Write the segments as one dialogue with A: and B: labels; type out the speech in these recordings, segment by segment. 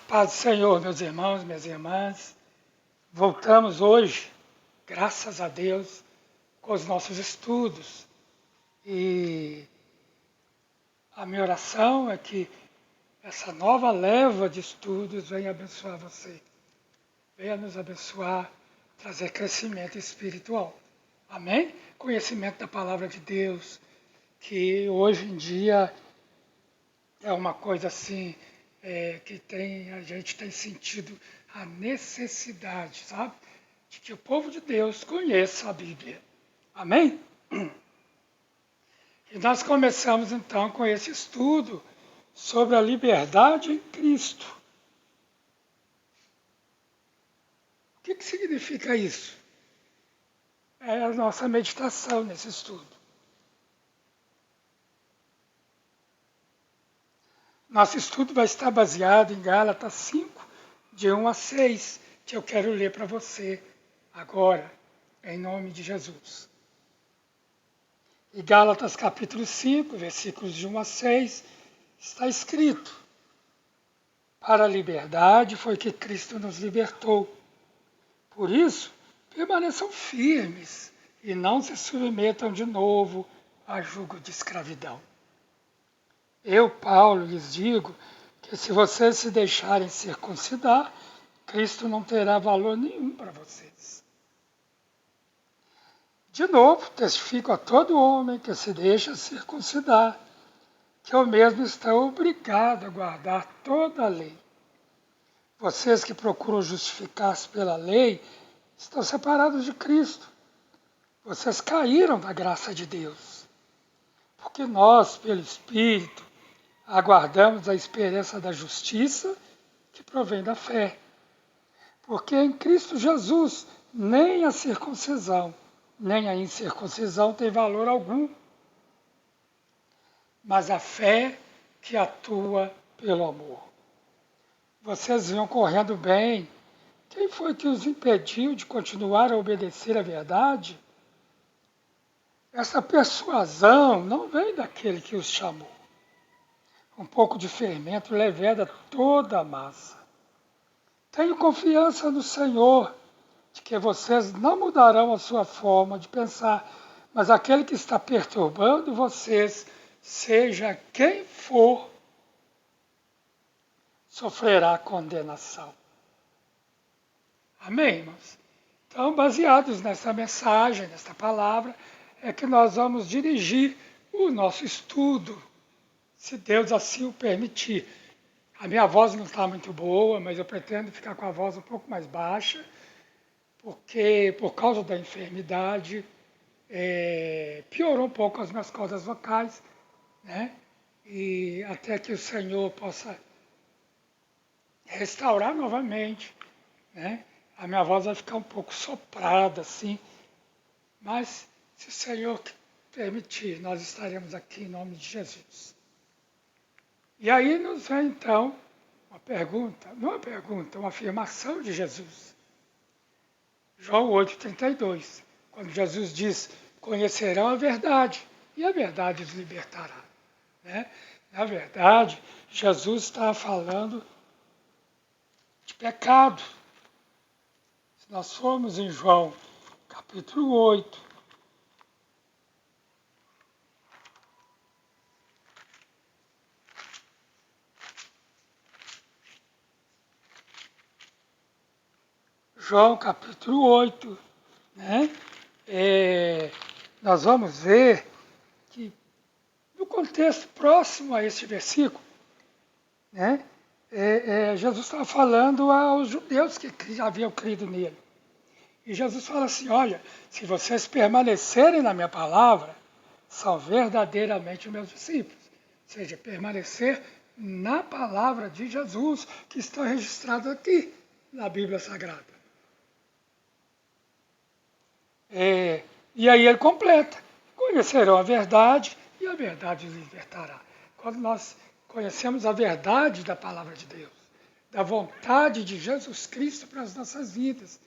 A: Paz do Senhor, meus irmãos, minhas irmãs. Voltamos hoje, graças a Deus, com os nossos estudos. E a minha oração é que essa nova leva de estudos venha abençoar você. Venha nos abençoar, trazer crescimento espiritual. Amém? Conhecimento da palavra de Deus, que hoje em dia é uma coisa assim, que a gente tem sentido a necessidade, sabe? De que o povo de Deus conheça a Bíblia. Amém? E nós começamos então com esse estudo sobre a liberdade em Cristo. O que significa isso? É a nossa meditação nesse estudo. Nosso estudo vai estar baseado em Gálatas 5, de 1 a 6, que eu quero ler para você agora, em nome de Jesus. Em Gálatas capítulo 5, versículos de 1 a 6, está escrito: para a liberdade foi que Cristo nos libertou. Por isso, permaneçam firmes e não se submetam de novo a jugo de escravidão. Eu, Paulo, lhes digo que se vocês se deixarem circuncidar, Cristo não terá valor nenhum para vocês. De novo, testifico a todo homem que se deixa circuncidar, que eu mesmo estou obrigado a guardar toda a lei. Vocês que procuram justificar-se pela lei, estão separados de Cristo. Vocês caíram da graça de Deus. Porque nós, pelo Espírito, aguardamos a esperança da justiça que provém da fé. Porque em Cristo Jesus nem a circuncisão, nem a incircuncisão tem valor algum, mas a fé que atua pelo amor. Vocês iam correndo bem. Quem foi que os impediu de continuar a obedecer à verdade? Essa persuasão não vem daquele que os chamou. Um pouco de fermento leveda toda a massa. Tenho confiança no Senhor, de que vocês não mudarão a sua forma de pensar, mas aquele que está perturbando vocês, seja quem for, sofrerá condenação. Amém, irmãos? Então, baseados nessa mensagem, nesta palavra, é que nós vamos dirigir o nosso estudo, se Deus assim o permitir. A minha voz não está muito boa, mas eu pretendo ficar com a voz um pouco mais baixa, porque por causa da enfermidade piorou um pouco as minhas cordas vocais, né? E até que o Senhor possa restaurar novamente, né? A minha voz vai ficar um pouco soprada assim, mas se o Senhor permitir, nós estaremos aqui em nome de Jesus. E aí nos vem então uma pergunta, não uma pergunta, uma afirmação de Jesus. João 8,32, quando Jesus diz: conhecerão a verdade, e a verdade os libertará. Né? Na verdade, Jesus está falando de pecado. Se nós formos em João capítulo 8, João capítulo 8, né? Nós vamos ver que no contexto próximo a este versículo, né? Jesus estava falando aos judeus que haviam crido nele. E Jesus fala assim: olha, se vocês permanecerem na minha palavra, são verdadeiramente meus discípulos. Ou seja, permanecer na palavra de Jesus, que está registrado aqui na Bíblia Sagrada. E aí ele completa: conhecerão a verdade e a verdade os libertará. Quando nós conhecemos a verdade da palavra de Deus, da vontade de Jesus Cristo para as nossas vidas,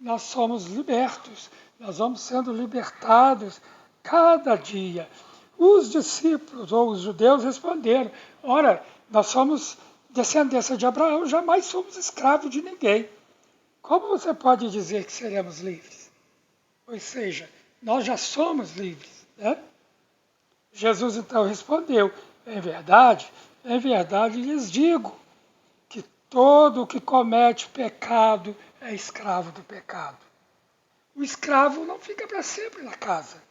A: nós somos libertos, nós vamos sendo libertados cada dia. Os discípulos ou os judeus responderam: ora, nós somos descendência de Abraão, jamais somos escravos de ninguém. Como você pode dizer que seremos livres? Ou seja, nós já somos livres, né? Jesus então respondeu, em verdade lhes digo, que todo o que comete pecado é escravo do pecado. O escravo não fica para sempre na casa.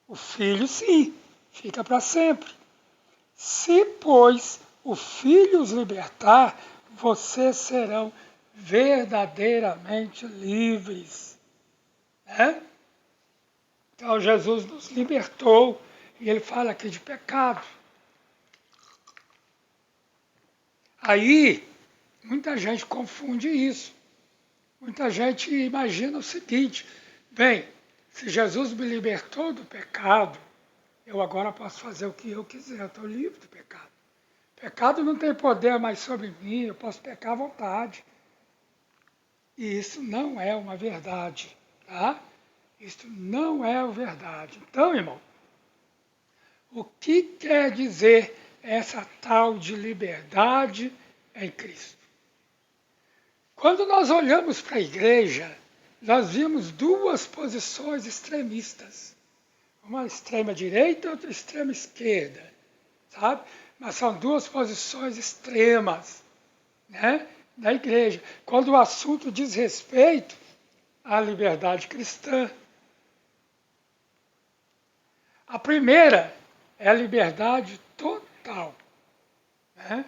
A: O filho, sim, fica para sempre. Se, pois, o filho os libertar, vocês serão verdadeiramente livres. Né? Então, Jesus nos libertou, e ele fala aqui de pecado. Aí, muita gente confunde isso. Muita gente imagina o seguinte, bem, se Jesus me libertou do pecado, eu agora posso fazer o que eu quiser, eu estou livre do pecado. O pecado não tem poder mais sobre mim, eu posso pecar à vontade. E isso não é uma verdade, tá? Isso não é a verdade. Então, irmão, o que quer dizer essa tal de liberdade em Cristo? Quando nós olhamos para a igreja, nós vimos duas posições extremistas. Uma extrema direita e outra extrema esquerda, sabe? Mas são duas posições extremas, né, da igreja. Quando o assunto diz respeito à liberdade cristã. A primeira é a liberdade total, né?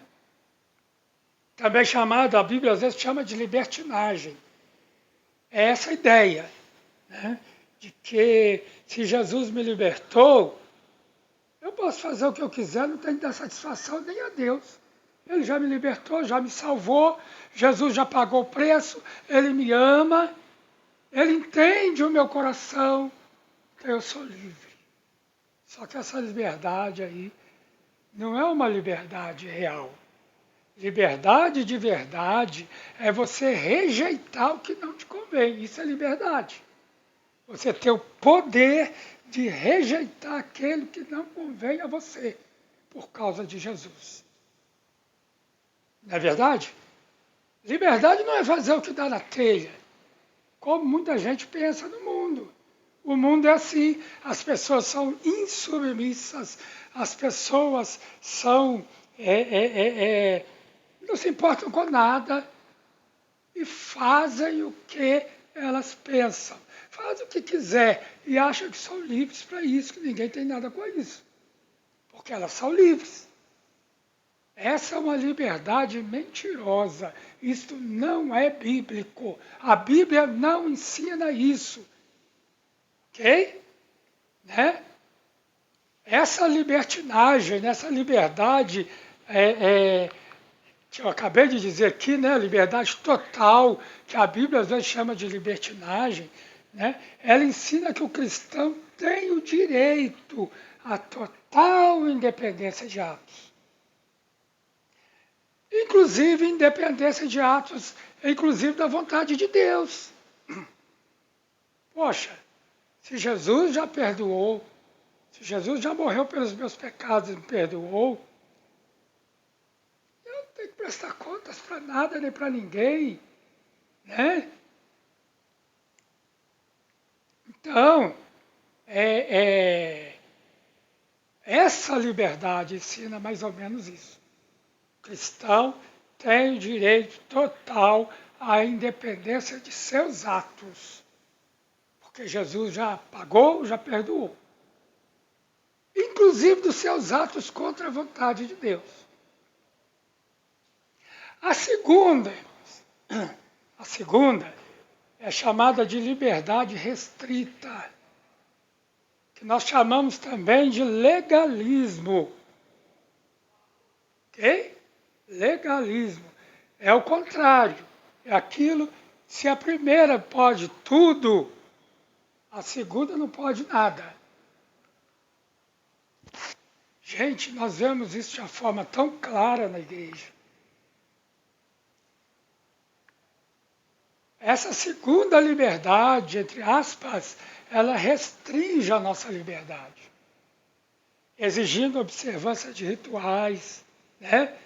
A: Também chamada, a Bíblia às vezes chama de libertinagem. É essa a ideia, né? De que se Jesus me libertou, eu posso fazer o que eu quiser, não tenho que dar satisfação nem a Deus. Ele já me libertou, já me salvou, Jesus já pagou o preço, Ele me ama, Ele entende o meu coração, então eu sou livre. Só que essa liberdade aí não é uma liberdade real. Liberdade de verdade é você rejeitar o que não te convém. Isso é liberdade. Você ter o poder de rejeitar aquele que não convém a você por causa de Jesus. Não é verdade? Liberdade não é fazer o que dá na telha, como muita gente pensa no mundo. O mundo é assim, as pessoas são insubmissas, as pessoas são não se importam com nada e fazem o que elas pensam. Fazem o que quiser e acham que são livres para isso, que ninguém tem nada com isso. Porque elas são livres. Essa é uma liberdade mentirosa. Isto não é bíblico. A Bíblia não ensina isso. Ok? Né? Essa libertinagem, essa liberdade que eu acabei de dizer aqui, né, liberdade total, que a Bíblia às vezes chama de libertinagem, né, ela ensina que o cristão tem o direito à total independência de atos. Inclusive independência de atos, inclusive da vontade de Deus. Poxa, se Jesus já perdoou, se Jesus já morreu pelos meus pecados e me perdoou, eu não tenho que prestar contas para nada nem para ninguém, né? Então, essa liberdade ensina mais ou menos isso. O cristão tem o direito total à independência de seus atos, porque Jesus já pagou, já perdoou. Inclusive dos seus atos contra a vontade de Deus. A segunda é chamada de liberdade restrita, que nós chamamos também de legalismo. Ok? Legalismo. É o contrário. É aquilo, se a primeira pode tudo, a segunda não pode nada. Gente, nós vemos isso de uma forma tão clara na igreja. Essa segunda liberdade, entre aspas, ela restringe a nossa liberdade, exigindo observância de rituais, né?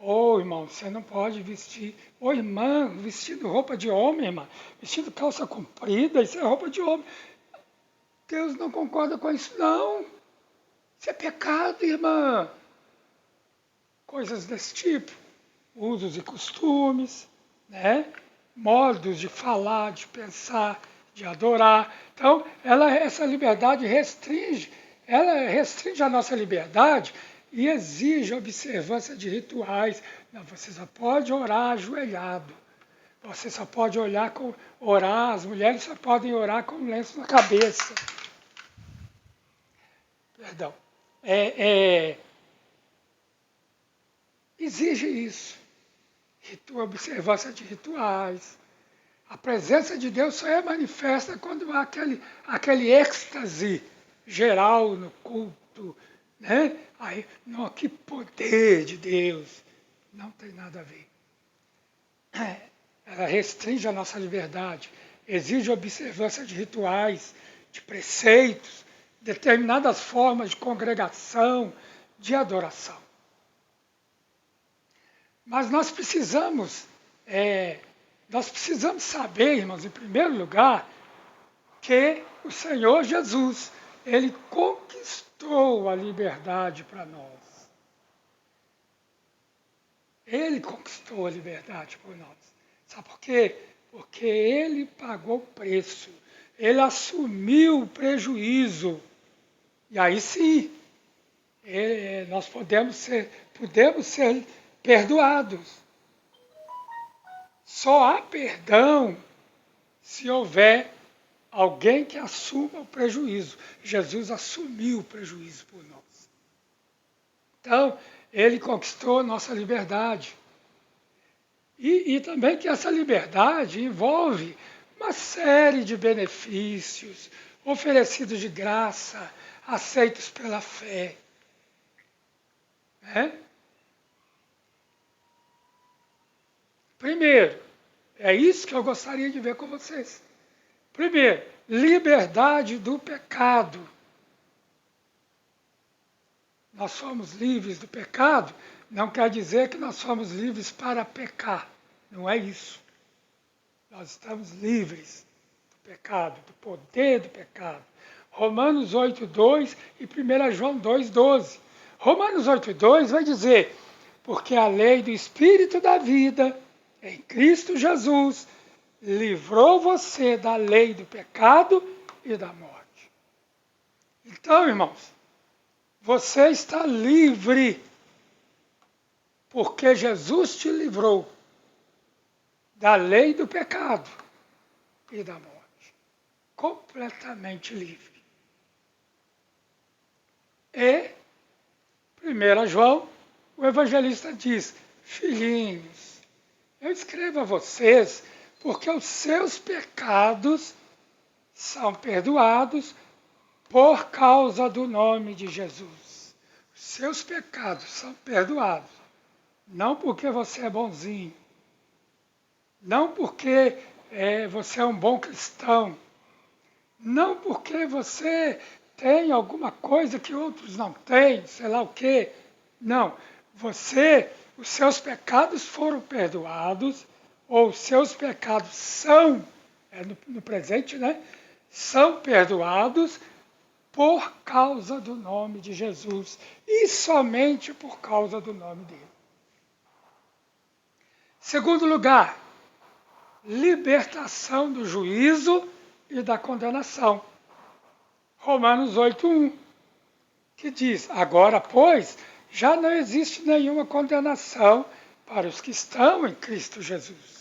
A: Ô, irmão, você não pode vestir. Ô, irmã, vestindo roupa de homem, irmã. Vestindo calça comprida, isso é roupa de homem. Deus não concorda com isso, não. Isso é pecado, irmã. Coisas desse tipo. Usos e costumes, né? Modos de falar, de pensar, de adorar. Então, essa liberdade ela restringe a nossa liberdade e exige a observância de rituais. Não, você só pode orar ajoelhado. Você só pode orar, as mulheres só podem orar com um lenço na cabeça. Perdão. Exige isso. Observância de rituais. A presença de Deus só é manifesta quando há aquele êxtase geral no culto. Né? Aí, não, que poder de Deus. Não tem nada a ver. Ela restringe a nossa liberdade, exige observância de rituais, de preceitos, determinadas formas de congregação, de adoração. Mas nós precisamos saber, irmãos, em primeiro lugar, que o Senhor Jesus, Ele conquistou a liberdade para nós. Ele conquistou a liberdade por nós. Sabe por quê? Porque Ele pagou o preço. Ele assumiu o prejuízo. E aí sim, nós podemos ser perdoados. Só há perdão se houver alguém que assuma o prejuízo. Jesus assumiu o prejuízo por nós. Então, Ele conquistou nossa liberdade. E também que essa liberdade envolve uma série de benefícios oferecidos de graça, aceitos pela fé. Né? Primeiro, é isso que eu gostaria de ver com vocês. Primeiro, liberdade do pecado. Nós somos livres do pecado, não quer dizer que nós somos livres para pecar. Não é isso. Nós estamos livres do pecado, do poder do pecado. Romanos 8:2 e 1 João 2:12. Romanos 8:2 vai dizer, porque a lei do Espírito da vida, em Cristo Jesus, livrou você da lei do pecado e da morte. Então, irmãos, você está livre, porque Jesus te livrou da lei do pecado e da morte. Completamente livre. E, 1 João, o evangelista diz, filhinhos, eu escrevo a vocês porque os seus pecados são perdoados por causa do nome de Jesus. Os seus pecados são perdoados. Não porque você é bonzinho. Não porque você é um bom cristão. Não porque você tem alguma coisa que outros não têm, sei lá o quê. Não. Os seus pecados foram perdoados, ou os seus pecados são, no presente, né? São perdoados por causa do nome de Jesus. E somente por causa do nome dele. Segundo lugar, libertação do juízo e da condenação. Romanos 8:1, que diz, agora, pois, já não existe nenhuma condenação para os que estão em Cristo Jesus.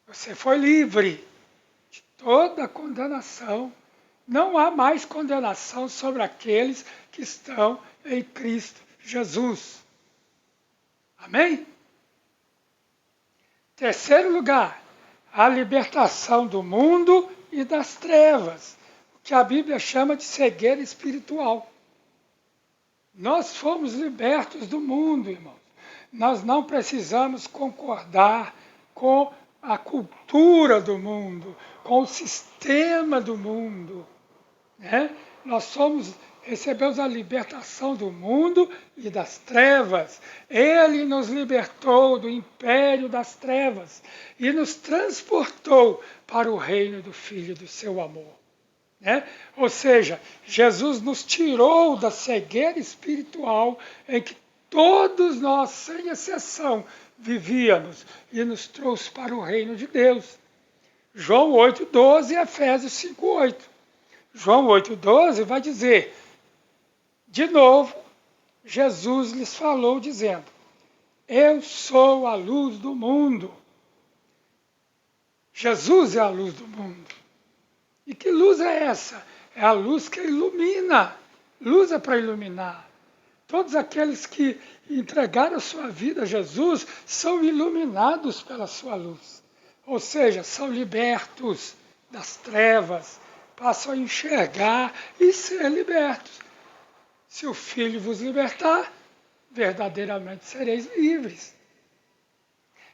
A: Você foi livre de toda condenação. Não há mais condenação sobre aqueles que estão em Cristo Jesus. Amém? Terceiro lugar, a libertação do mundo e das trevas, o que a Bíblia chama de cegueira espiritual. Nós fomos libertos do mundo, irmãos. Nós não precisamos concordar com a cultura do mundo, com o sistema do mundo. Né? Nós somos recebemos a libertação do mundo e das trevas. Ele nos libertou do império das trevas e nos transportou para o reino do Filho do seu amor. Né? Ou seja, Jesus nos tirou da cegueira espiritual em que todos nós, sem exceção, vivíamos e nos trouxe para o reino de Deus. João 8,12 e Efésios 5,8. João 8,12 vai dizer, de novo, Jesus lhes falou dizendo, eu sou a luz do mundo. Jesus é a luz do mundo. E que luz é essa? É a luz que ilumina. Luz é para iluminar. Todos aqueles que entregaram a sua vida a Jesus são iluminados pela sua luz. Ou seja, são libertos das trevas, passam a enxergar e ser libertos. Se o Filho vos libertar, verdadeiramente sereis livres.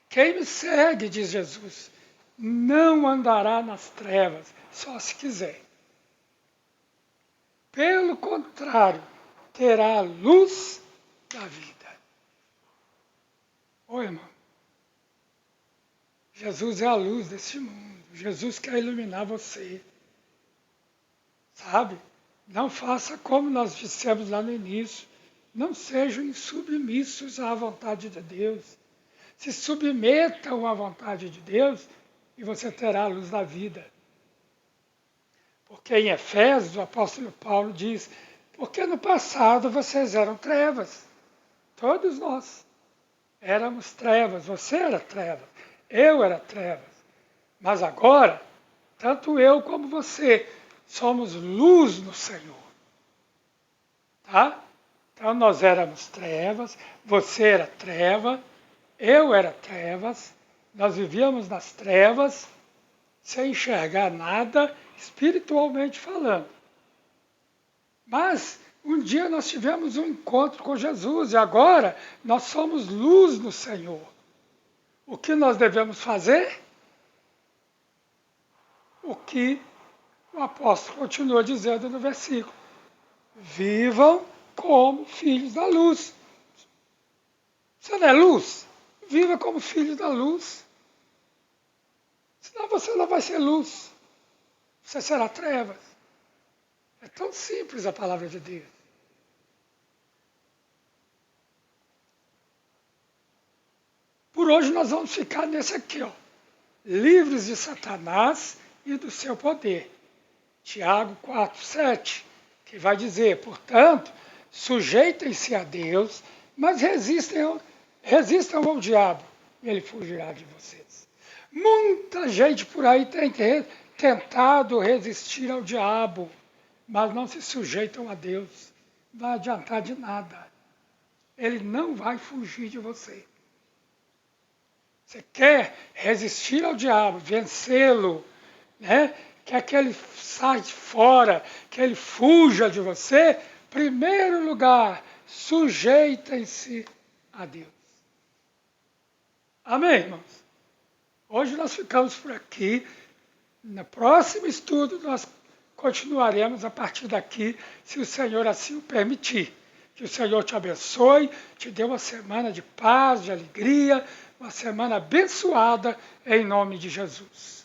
A: Quem me segue, diz Jesus, não andará nas trevas, só se quiser. Pelo contrário, terá a luz da vida. Ô irmão, Jesus é a luz desse mundo. Jesus quer iluminar você. Sabe? Não faça como nós dissemos lá no início. Não sejam insubmissos à vontade de Deus. Se submetam à vontade de Deus e você terá a luz da vida. Porque em Efésios, o apóstolo Paulo diz, porque no passado vocês eram trevas. Todos nós éramos trevas. Você era trevas. Eu era trevas. Mas agora, tanto eu como você, somos luz no Senhor. Tá? Então nós éramos trevas, você era treva, eu era trevas, nós vivíamos nas trevas, sem enxergar nada, espiritualmente falando. Mas um dia nós tivemos um encontro com Jesus e agora nós somos luz no Senhor. O que nós devemos fazer? O que o apóstolo continua dizendo no versículo. Vivam como filhos da luz. Você não é luz? Viva como filho da luz. Senão você não vai ser luz. Você será trevas. É tão simples a palavra de Deus. Por hoje nós vamos ficar nesse aqui, ó. Livres de Satanás e do seu poder. Tiago 4,7, que vai dizer, portanto, sujeitem-se a Deus, mas resistam ao diabo, e ele fugirá de vocês. Muita gente por aí tem tentado resistir ao diabo, mas não se sujeitam a Deus. Não vai adiantar de nada. Ele não vai fugir de você. Você quer resistir ao diabo, vencê-lo, né? Quer que ele saia fora, que ele fuja de você? Primeiro lugar, sujeitem-se a Deus. Amém, irmãos? Hoje nós ficamos por aqui. No próximo estudo nós continuaremos a partir daqui, se o Senhor assim o permitir. Que o Senhor te abençoe, te dê uma semana de paz, de alegria, uma semana abençoada em nome de Jesus.